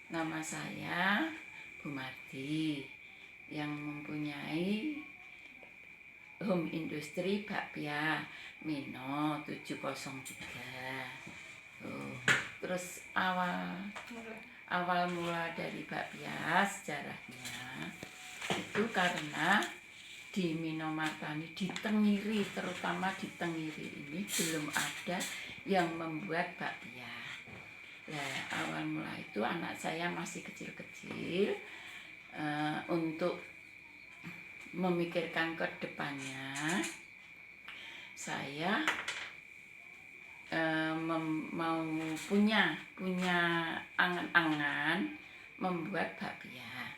Nama saya Bu Mardi yang mempunyai home industri bakpia Mino 703. Terus awal mula dari bakpia sejarahnya itu karena di Minomartani, di Tengiri, terutama di Tengiri ini belum ada yang membuat bakpia. Nah, awal mula itu anak saya masih kecil-kecil, untuk memikirkan ke depannya saya mau punya angan-angan membuat bakpia.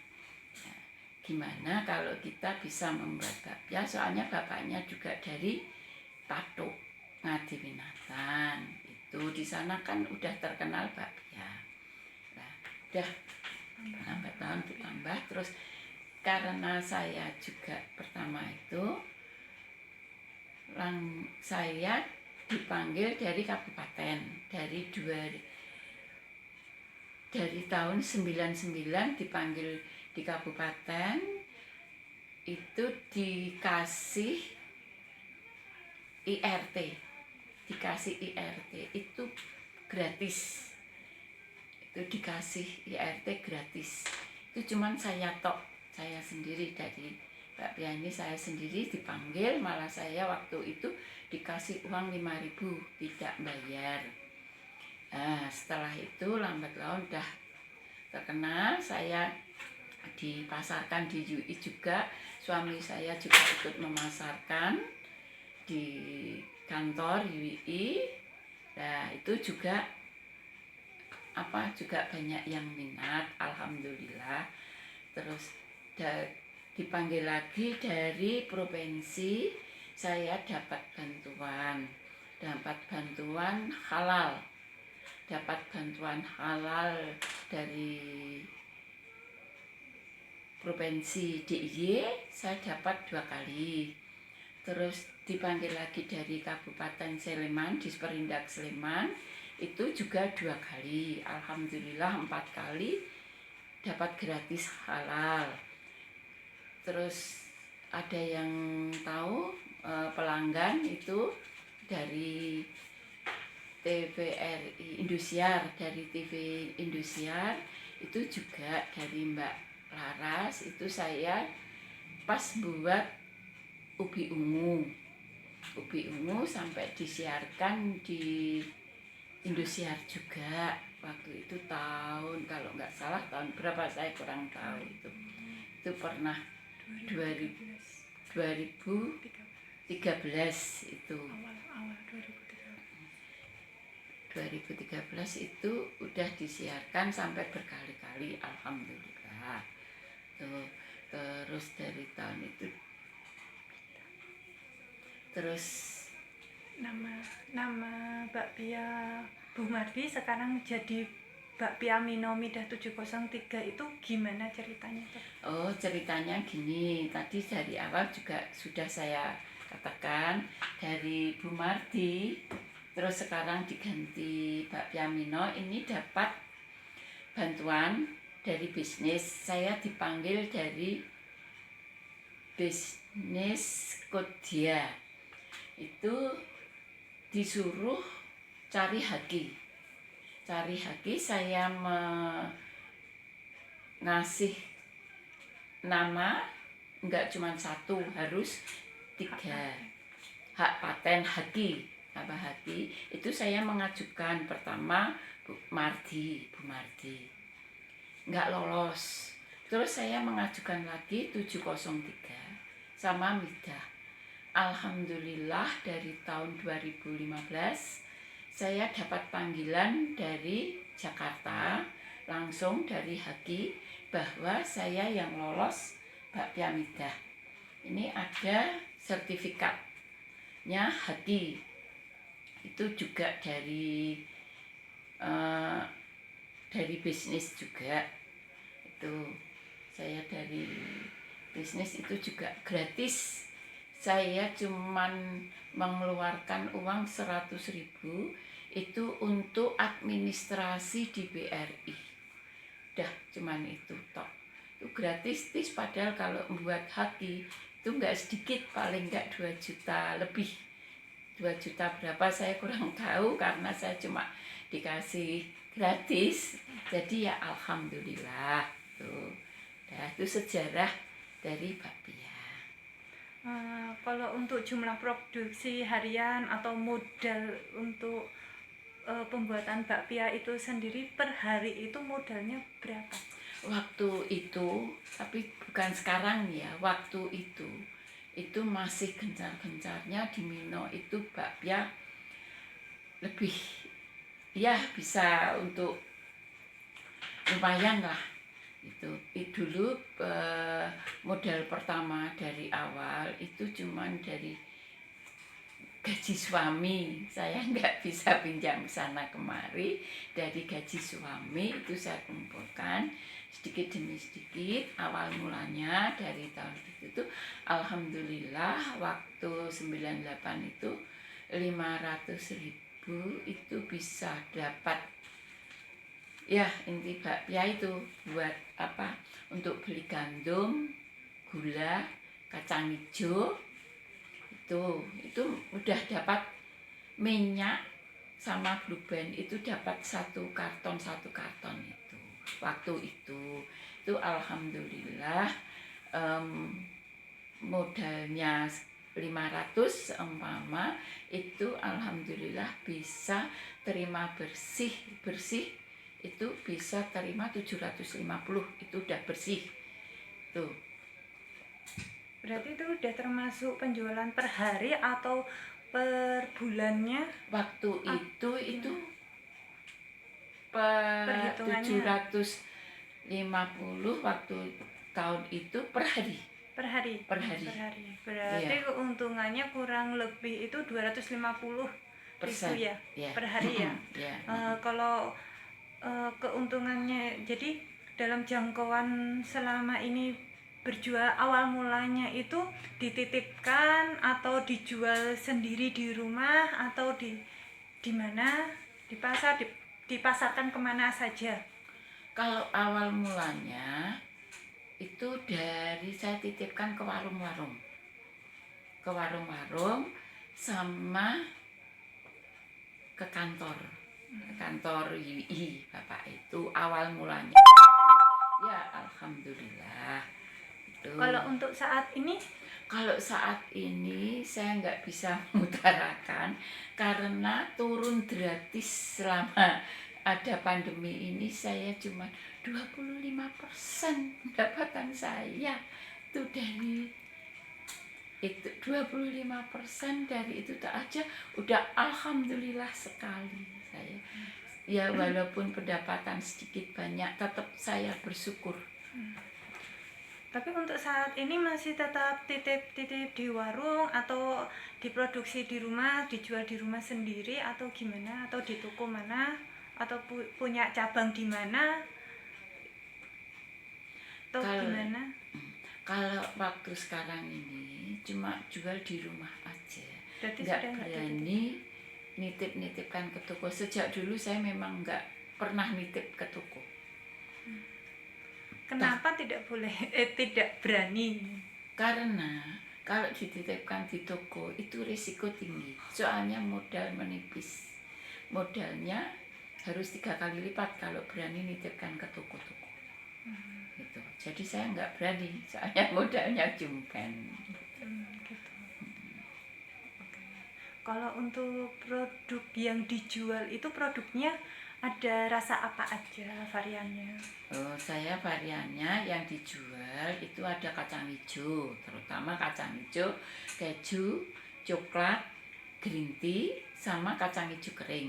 Gimana kalau kita bisa membuat bakpia, soalnya bapaknya juga dari Patuk Ngadiwinatan, itu di sana kan udah terkenal bakpia. Nah, udah lambat tahun ditambah, terus karena saya juga pertama itu saya dipanggil dari kabupaten, dari tahun 99 dipanggil di kabupaten, itu dikasih IRT itu gratis, itu dikasih IRT gratis. Itu cuman saya sendiri dari bakpia ini, saya sendiri dipanggil, malah saya waktu itu dikasih uang 5.000 tidak bayar. Nah, setelah itu lambat laun udah terkenal, saya dipasarkan di UI juga, suami saya juga ikut memasarkan di kantor UI. Nah, itu juga banyak yang minat, alhamdulillah. Terus dipanggil lagi dari provinsi, saya dapat bantuan halal dari provinsi DIY, saya dapat 2 kali. Terus dipanggil lagi dari Kabupaten Sleman, Disperindak Sleman, itu juga 2 kali. Alhamdulillah 4 kali dapat gratis halal. Terus ada yang tahu pelanggan itu dari TVRI Indosiar, dari TV Indosiar, itu juga dari Mbak Laras, itu saya pas buat ubi ungu sampai disiarkan di Indosiar juga. Waktu itu tahun, kalau nggak salah tahun berapa saya kurang tahu, itu pernah 2013 itu. 2013 itu udah disiarkan sampai berkali-kali, alhamdulillah. Terus dari tahun itu terus nama bakpia Bu Mardi sekarang jadi bakpia Mino Midah 703 itu gimana ceritanya tuh? Oh, ceritanya gini, tadi dari awal juga sudah saya katakan, dari Bu Mardi terus sekarang diganti bakpia Mino, ini dapat bantuan dari bisnis. Saya dipanggil dari bisnis Kodia, itu disuruh cari haki. Saya ngasih nama, enggak cuma 1, harus 3 hak paten haki. Apa haki? Itu saya mengajukan pertama Bu Mardi, enggak lolos. Terus saya mengajukan lagi 703 sama Midah. Alhamdulillah dari tahun 2015 saya dapat panggilan dari Jakarta, langsung dari haki, bahwa saya yang lolos bakpia Midah. Ini ada sertifikatnya haki. Itu juga dari bisnis juga. Itu saya dari bisnis itu juga gratis. Saya cuman mengeluarkan uang 100.000 itu untuk administrasi di BRI. udah cuman itu tok. Itu gratis, padahal kalau membuat haki itu nggak sedikit, paling nggak 2 juta lebih. 2 juta berapa saya kurang tahu karena saya cuma dikasih gratis. Jadi ya alhamdulillah tuh. Nah, itu sejarah dari bakpia. Kalau untuk jumlah produksi harian atau modal untuk pembuatan bakpia itu sendiri per hari itu modalnya berapa? Waktu itu, tapi bukan sekarang ya, waktu itu masih gencar-gencarnya di Mino itu bakpia lebih ya bisa untuk lumayan lah. Itu dulu modal pertama dari awal itu cuman dari gaji suami. Saya nggak bisa pinjam sana kemari, dari gaji suami itu saya kumpulkan sedikit demi sedikit. Awal mulanya dari tahun itu alhamdulillah waktu 98 itu 500.000 itu bisa dapat ya inti bakpia itu buat apa, untuk beli gandum, gula, kacang hijau, itu udah dapat minyak sama Blue Band itu dapat satu karton itu waktu itu alhamdulillah. Modalnya 500 umpama itu alhamdulillah bisa terima bersih itu bisa terima 750, itu udah bersih tuh. Berarti itu udah termasuk penjualan per hari atau per bulannya? Waktu itu per 750 waktu tahun itu per hari. Per hari. Berarti ya, keuntungannya kurang lebih itu 250.000 ya, per hari ya. Kalau keuntungannya, jadi dalam jangkauan selama ini berjual, awal mulanya itu dititipkan atau dijual sendiri di rumah atau di mana, di pasar, dipasarkan kemana saja? Kalau awal mulanya itu dari saya titipkan ke warung-warung sama ke kantor UI Bapak itu awal mulanya. Ya alhamdulillah itu. Kalau untuk saat ini? Kalau saat ini saya nggak bisa mengutarakan karena turun gratis selama ada pandemi ini. Saya cuma 25% pendapatan saya itu dari itu 25% dari itu tak aja udah alhamdulillah sekali saya. Ya walaupun pendapatan sedikit banyak tetap saya bersyukur. Tapi untuk saat ini masih tetap titip di warung atau diproduksi di rumah, dijual di rumah sendiri atau gimana, atau di toko mana, atau punya cabang di mana, atau gimana? Kalau waktu sekarang ini cuma jual di rumah aja. Berarti nggak berani nitip-nitipkan ke toko. Sejak dulu saya memang nggak pernah nitip ke toko. Kenapa tidak boleh, tidak berani? Karena kalau dititipkan di toko itu risiko tinggi. Soalnya modal menipis. Modalnya harus 3 kali lipat kalau berani nitipkan ke toko-toko. Gitu. Jadi saya nggak berani, soalnya modalnya jumpen. Gitu. Kalau untuk produk yang dijual itu produknya ada rasa apa aja variannya? Saya variannya yang dijual itu ada kacang hijau, terutama kacang hijau, keju, coklat, green tea, sama kacang hijau kering.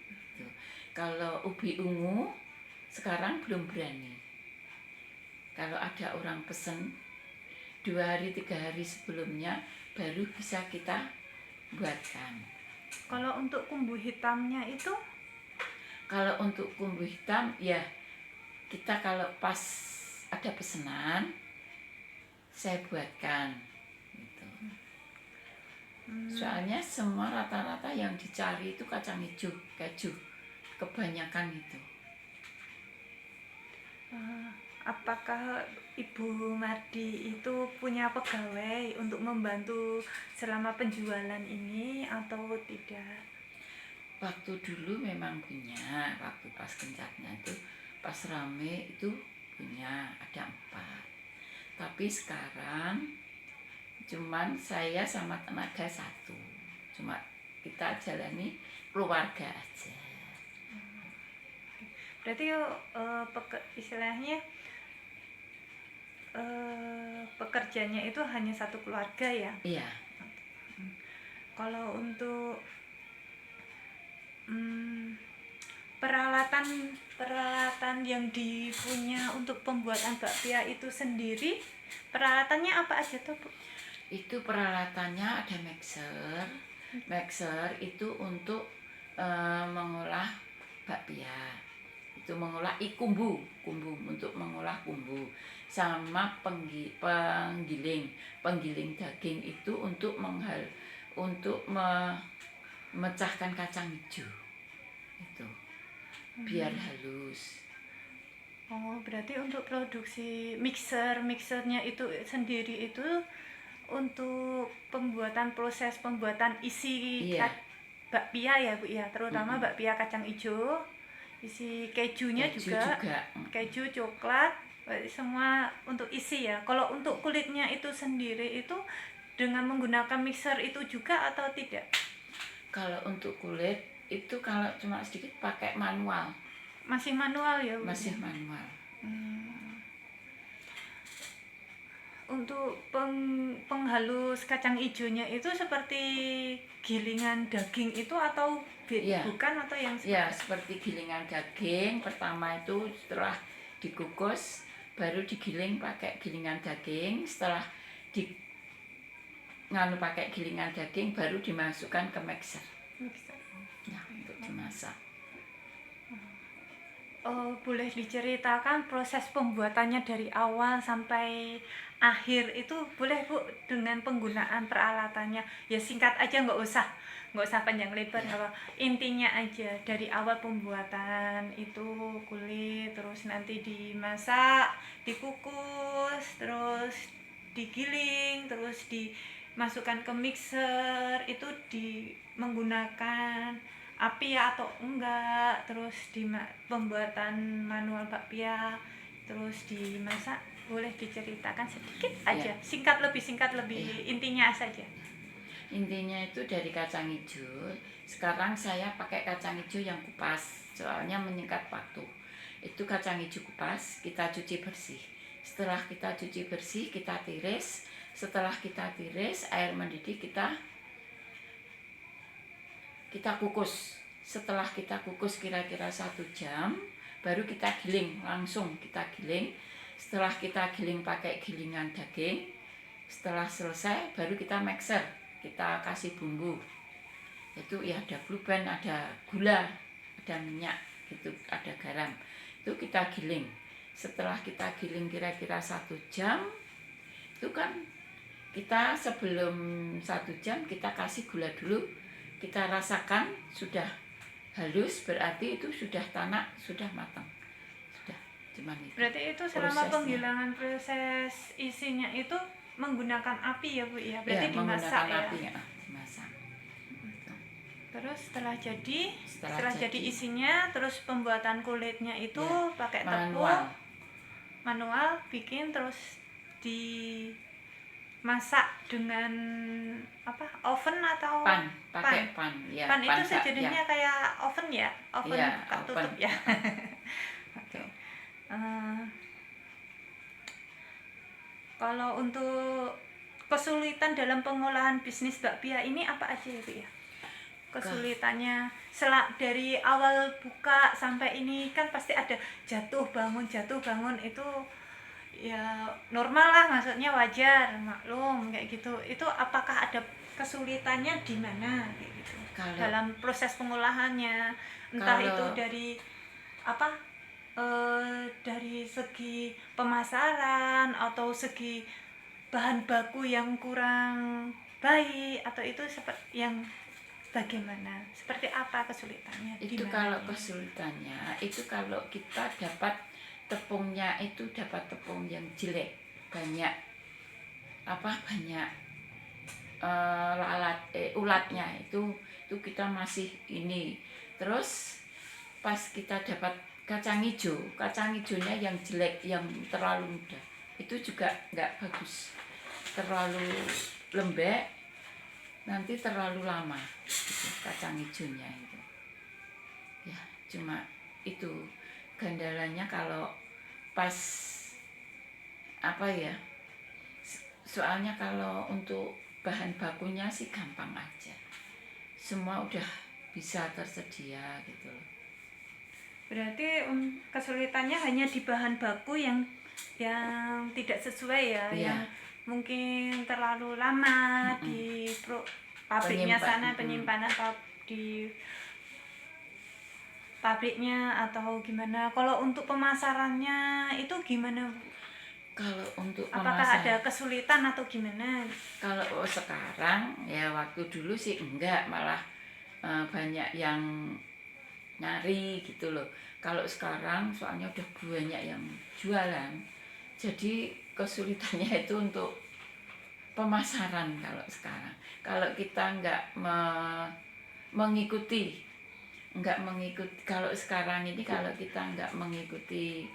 Gitu. Kalau ubi ungu sekarang belum berani. Kalau ada orang pesen 2 hari 3 hari sebelumnya baru bisa kita buatkan. Kalau untuk kumbu hitamnya itu? Kalau untuk kumbu hitam ya kita kalau pas ada pesanan saya buatkan gitu. Soalnya semua rata-rata yang dicari itu kacang hijau, keju, kebanyakan itu. apakah Ibu Mardi itu punya pegawai untuk membantu selama penjualan ini atau tidak? Waktu dulu memang punya, waktu pas kencaknya itu, pas rame itu punya, ada 4. Tapi sekarang cuman saya sama tenaga 1. Cuma kita jalani keluarga aja. Berarti istilahnya pekerjanya itu hanya satu keluarga ya? Iya. Kalau untuk peralatan yang dipunya untuk pembuatan bakpia itu sendiri, peralatannya apa aja tuh, Bu? Itu peralatannya ada mixer. Mixer itu untuk mengolah bakpia. Itu mengolah kumbu untuk mengolah kumbu, sama penggiling daging itu untuk memecahkan kacang hijau itu biar halus. Oh, berarti untuk produksi mixernya itu sendiri itu untuk proses pembuatan isi Iya. bakpia ya, Bu ya, terutama bakpia kacang hijau, isi kejunya juga. Keju, coklat, semua untuk isi ya. Kalau untuk kulitnya itu sendiri itu dengan menggunakan mixer itu juga atau tidak? Kalau untuk kulit itu kalau cuma sedikit pakai manual. Masih manual ya, Bu? Masih manual. Untuk penghalus kacang hijaunya itu seperti gilingan daging itu atau bukan, atau yang seperti? Ya, seperti gilingan daging. Pertama itu setelah dikukus baru digiling pakai gilingan daging. Setelah pakai gilingan daging baru dimasukkan ke mixer. Ya, untuk dimasak. Boleh diceritakan proses pembuatannya dari awal sampai akhir itu, boleh, Bu, dengan penggunaan peralatannya ya, singkat aja, nggak usah panjang lebar ya. Apa intinya aja dari awal pembuatan itu kulit, terus nanti dimasak, dikukus, terus digiling, terus dimasukkan ke mixer, itu menggunakan api ya atau enggak, terus pembuatan manual bakpia, terus dimasak. Boleh diceritakan sedikit aja, singkat lebih intinya saja. Intinya itu dari kacang hijau. Sekarang saya pakai kacang hijau yang kupas, soalnya menyingkat waktu. Itu kacang hijau kupas, kita cuci bersih. Setelah kita cuci bersih, kita tiris. Setelah kita tiris, air mendidih, kita kukus. Setelah kita kukus kira-kira 1 jam, baru kita giling, langsung kita giling. Setelah kita giling pakai gilingan daging, setelah selesai baru kita mixer, kita kasih bumbu. Itu ya ada blue band, ada gula, ada minyak, gitu, ada garam. Itu kita giling. Setelah kita giling kira-kira 1 jam, itu kan kita sebelum 1 jam kita kasih gula dulu. Kita rasakan sudah halus, berarti itu sudah tanak, sudah matang. Sudah, cuman itu. Berarti itu selama penggilingan proses isinya itu menggunakan api ya, Bu ya? Berarti dimasak ya? Api, ya, dimasak. Terus setelah jadi isinya, terus pembuatan kulitnya itu pakai tepung manual bikin, terus dimasak dengan oven atau pan? Ya, pan itu sejenisnya kayak oven ya, oven ya, buka tutup ya. Oke. Kalau untuk kesulitan dalam pengolahan bisnis bakpia ini apa aja ya, Bu ya? Kesulitannya dari awal buka sampai ini kan pasti ada jatuh bangun itu ya normal lah, maksudnya wajar, maklum kayak gitu. Itu apakah ada kesulitannya di mana kayak gitu dalam proses pengolahannya, entah itu dari segi pemasaran atau segi bahan baku yang kurang baik, atau itu seperti yang bagaimana, seperti apa kesulitannya? Itu kalau kesulitannya itu kalau kita dapat tepungnya itu dapat tepung yang jelek, banyak ulatnya itu kita masih ini. Terus pas kita dapat kacang hijaunya yang jelek, yang terlalu muda, itu juga nggak bagus, terlalu lembek, nanti terlalu lama gitu, kacang hijaunya itu ya. Cuma itu gandalanya kalau pas soalnya kalau untuk bahan bakunya sih gampang aja, semua udah bisa tersedia gitu loh. Berarti kesulitannya hanya di bahan baku yang tidak sesuai ya, yang mungkin terlalu lama di pabriknya sana, penyimpanan di pabriknya atau gimana. Kalau untuk pemasarannya itu gimana, Bu? Kalau untuk apakah ada kesulitan atau gimana? Kalau sekarang ya, waktu dulu sih enggak, malah banyak yang nyari gitu loh. Kalau sekarang soalnya udah banyak yang jualan, jadi kesulitannya itu untuk pemasaran. Kalau sekarang, kalau kita mengikuti, kalau sekarang ini kalau kita nggak mengikuti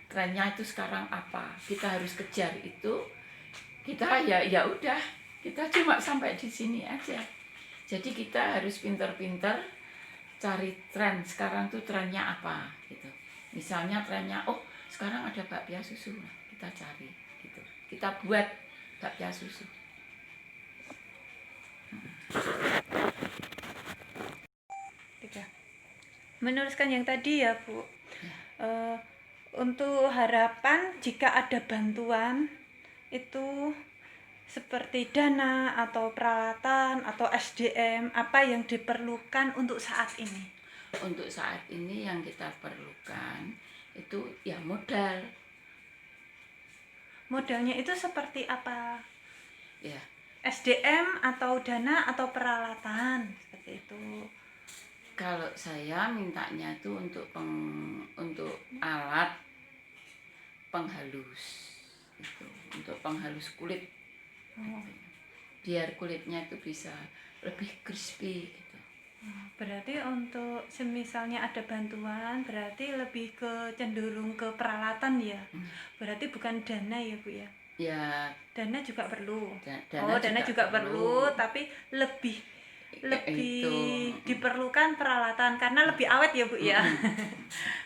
trennya itu sekarang apa, kita harus kejar itu, kita ya udah, kita cuma sampai di sini aja. Jadi kita harus pinter-pinter cari tren sekarang tuh, trennya apa gitu. Misalnya trennya, sekarang ada bakpia susu, kita cari gitu, kita buat bakpia susu. Meneruskan yang tadi ya, Bu, untuk harapan jika ada bantuan itu seperti dana atau peralatan atau SDM, apa yang diperlukan untuk saat ini? Untuk saat ini yang kita perlukan itu ya modal. Modalnya itu seperti apa? Ya, SDM atau dana atau peralatan seperti itu. Kalau saya mintanya itu untuk alat penghalus itu, untuk penghalus kulit. Biar kulitnya itu bisa lebih crispy gitu. Berarti untuk semisalnya ada bantuan, berarti lebih ke cenderung ke peralatan ya. Berarti bukan dana ya, Bu ya? Ya, dana juga perlu. Dana juga perlu, tapi lebih diperlukan peralatan karena lebih awet ya, Bu ya.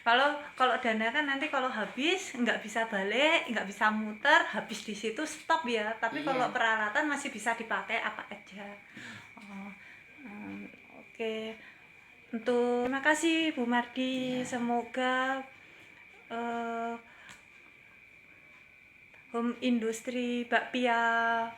Kalau dana kan nanti kalau habis nggak bisa balik, nggak bisa muter, habis di situ stop ya. Tapi kalau peralatan masih bisa dipakai apa aja. Oke. Terima kasih Bu Mardi. Semoga home industri bakpia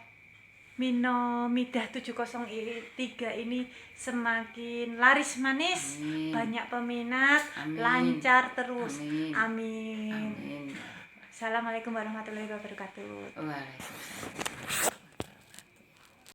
Mino Midah 703 ini semakin laris manis. Amin. Banyak peminat. Amin. Lancar terus. Amin. Amin. Assalamualaikum warahmatullahi wabarakatuh. Waalaikumsalam.